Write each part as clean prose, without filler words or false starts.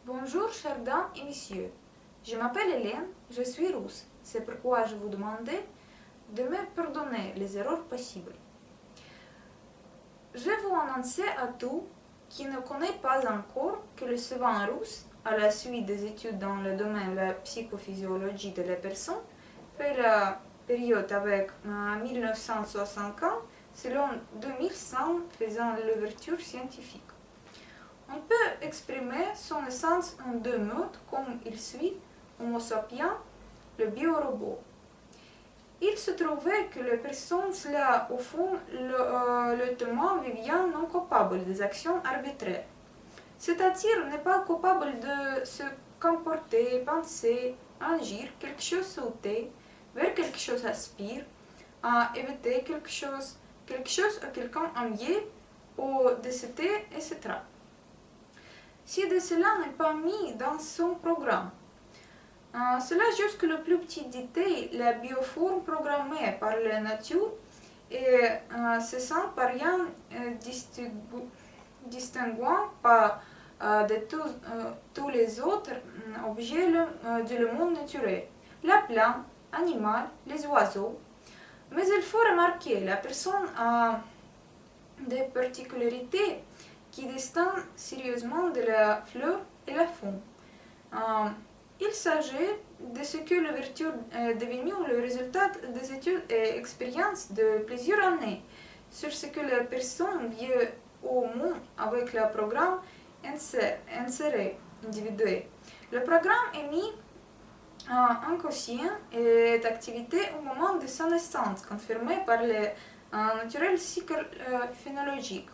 Bonjour, chères dames et messieurs. Je m'appelle Hélène, je suis russe. C'est pourquoi je vous demandais de me pardonner les erreurs possibles. Je vous annonce à tous qui ne connaissent pas encore que le savant russe, à la suite des études dans le domaine de la psychophysiologie de la personne, fait la période avec 1960 selon 2100 faisant l'ouverture scientifique. On peut exprimer son essence en deux mots comme il suit: Homo sapiens, le biorobot. Il se trouvait que les personnes là, au fond, le témoin vivant non coupable des actions arbitraires. C'est-à-dire n'est pas coupable de se comporter, penser, agir, quelque chose sauter, vers quelque chose aspire, à éviter quelque chose à quelqu'un envier, ou décéder, etc. Si de cela n'est pas mis dans son programme. Cela jusque le plus petit détail, la bioforme programmée par la nature et se sent par rien distinguant par de tous les autres objets du monde naturel, la plante, animal, les oiseaux. Mais il faut remarquer, la personne a des particularités qui distinguent sérieusement de la fleur et la faune. Il s'agit de ce que l'ouverture est devenue le résultat des études et expériences de plusieurs années sur ce que la personne vit au monde avec le programme inséré individuel. Le programme est mis en conscient et est activité au moment de sa naissance, confirmée par le naturel psychophénologique.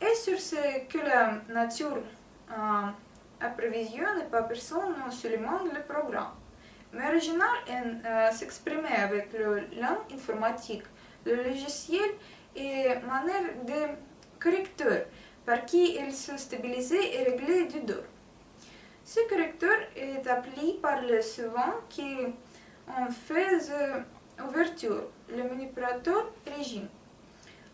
Et sur ce que la nature apprévisionne par personne non seulement le programme, mais original s'exprimer avec le langue informatique, le logiciel et manière de correcteur par qui il se stabilisait et réglait du dos. Ce correcteur est appelé par le suivant qui en fait ouverture, le manipulateur régime.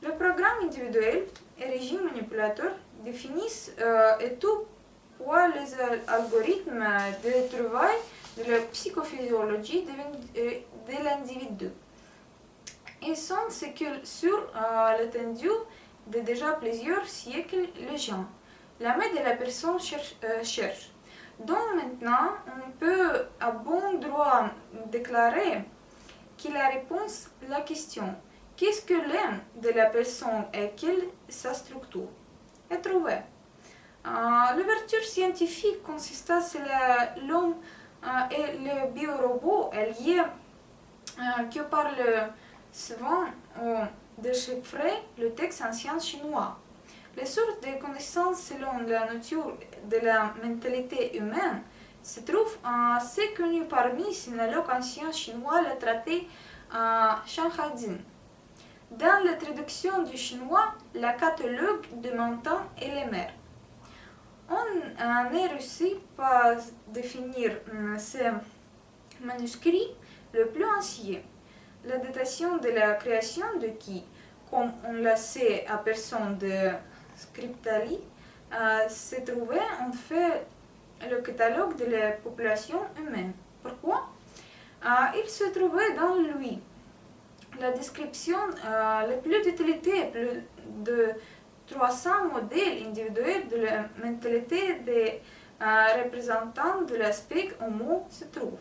Le programme individuel et régime manipulateur définissent et tout pour les algorithmes de travail de la psychophysiologie de l'individu. Ils sont ce que sur l'étendue de déjà plusieurs siècles les gens, la main de la personne cherche. Donc maintenant, on peut à bon droit déclarer que la réponse à la question qu'est-ce que l'aime de la personne et quelle est sa structure est trouvée. L'ouverture scientifique consiste à ce que l'homme et le biorobot est lié que par le savant déchiffrer le texte ancien chinois. Les sources de connaissances selon la nature de la mentalité humaine se trouvent assez connues parmi sinologues anciens chinois, le traité Shanhaijin. Dans la traduction du chinois, le catalogue de montagnes et les mers. On est réussi par définir ce manuscrit le plus ancien. La datation de la création de qui, comme on le sait à personne de Scriptali, se trouvait en fait le catalogue de la population humaine. Pourquoi? Il se trouvait dans lui la description la plus d'utilité, plus de 300 modèles individuels de la mentalité des représentants de l'aspect homo se trouve.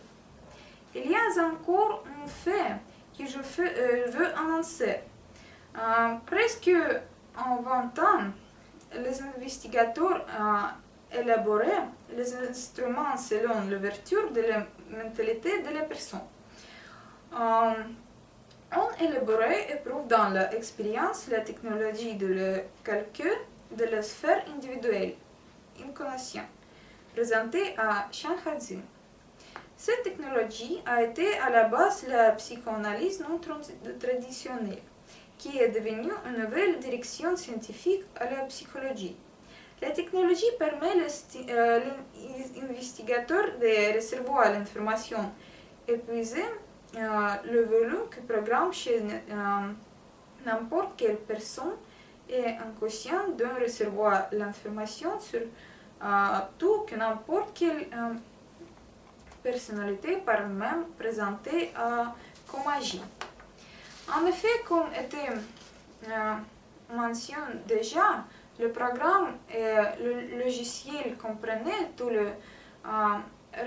Il y a encore un fait que je veux annoncer. Presque en 20 ans, les investigateurs élaboraient les instruments selon l'ouverture de la mentalité de la personne. On élaborait et prouve dans l'expérience la technologie de le calcul de la sphère individuelle, inconscient, présentée à Shanhaijin. Cette technologie a été à la base la psychanalyse non traditionnelle, qui est devenue une nouvelle direction scientifique à la psychologie. La technologie permet aux investigateurs de recevoir l'information épuisée, le volume que programme chez n'importe quelle personne est inconscient de recevoir l'information sur tout que n'importe quelle personnalité par même présentée comme agit. En effet, comme était mentionné déjà, le programme et le logiciel comprenaient tout le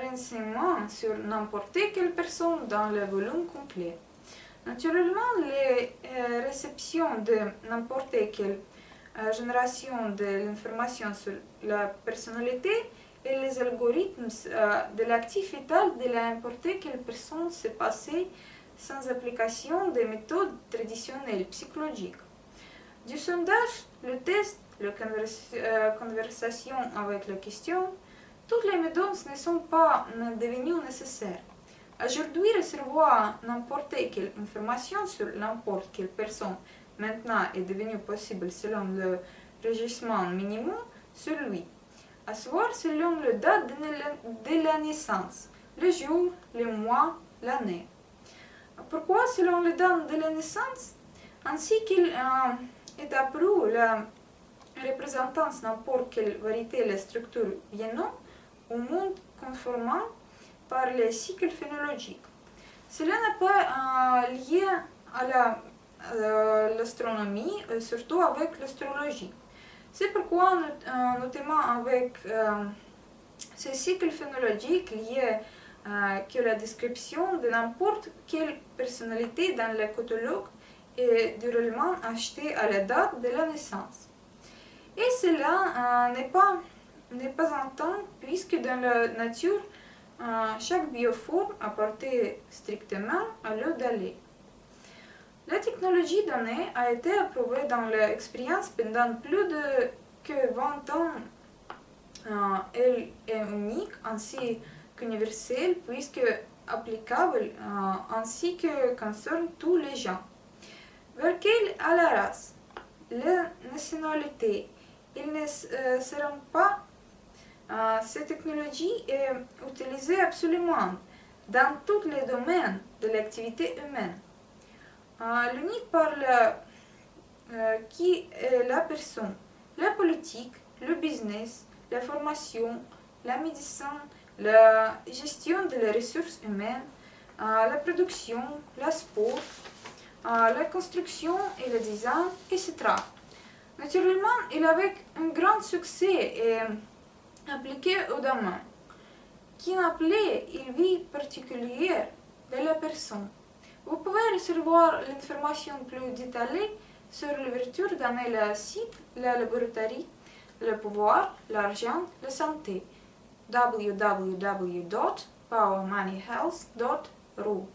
renseignement sur n'importe quelle personne dans le volume complet. Naturellement, les réceptions de n'importe quelle génération de l'information sur la personnalité et les algorithmes de l'actif vital de n'importe quelle personne se passaient sans application des méthodes traditionnelles psychologiques. Du sondage, le test, la conversation avec la question, toutes les méthodes ne sont pas devenues nécessaires. Aujourd'hui, recevoir n'importe quelle information sur n'importe quelle personne maintenant est devenu possible selon le régissement minimum sur lui, à savoir selon la date de la naissance, le jour, le mois, l'année. Pourquoi selon la date de la naissance? Ainsi qu'il est approuvé la représentance n'importe quelle variété la structure vienant au monde conformant par les cycles phénologiques. Cela n'est pas lié à l'astronomie, surtout avec l'astrologie. C'est pourquoi, notamment avec ces cycles phénologiques liés que la description de n'importe quelle personnalité dans le catalogue est durablement achetée à la date de la naissance. Et cela n'est pas un temps, puisque dans la nature, chaque bioforme appartient strictement à l'eau d'aller. La technologie donnée a été approuvée dans l'expérience pendant plus de 20 ans. Elle est unique ainsi qu'universelle puisque applicable ainsi que concerne tous les gens. Vers quelle à la race, la nationalité, ils ne seront pas. Cette technologie est utilisée absolument dans tous les domaines de l'activité humaine. L'unique par qui est la personne, la politique, le business, la formation, la médecine, la gestion des ressources humaines, la production, le sport, la construction et le design, etc. Naturellement, il avait un grand succès et appliqué au domaine, qui appelait une vie particulière de la personne. Vous pouvez recevoir l'information plus détaillée sur l'ouverture dans le site, la laboratoire, le pouvoir, l'argent, la santé www.powermoneyhealth.ru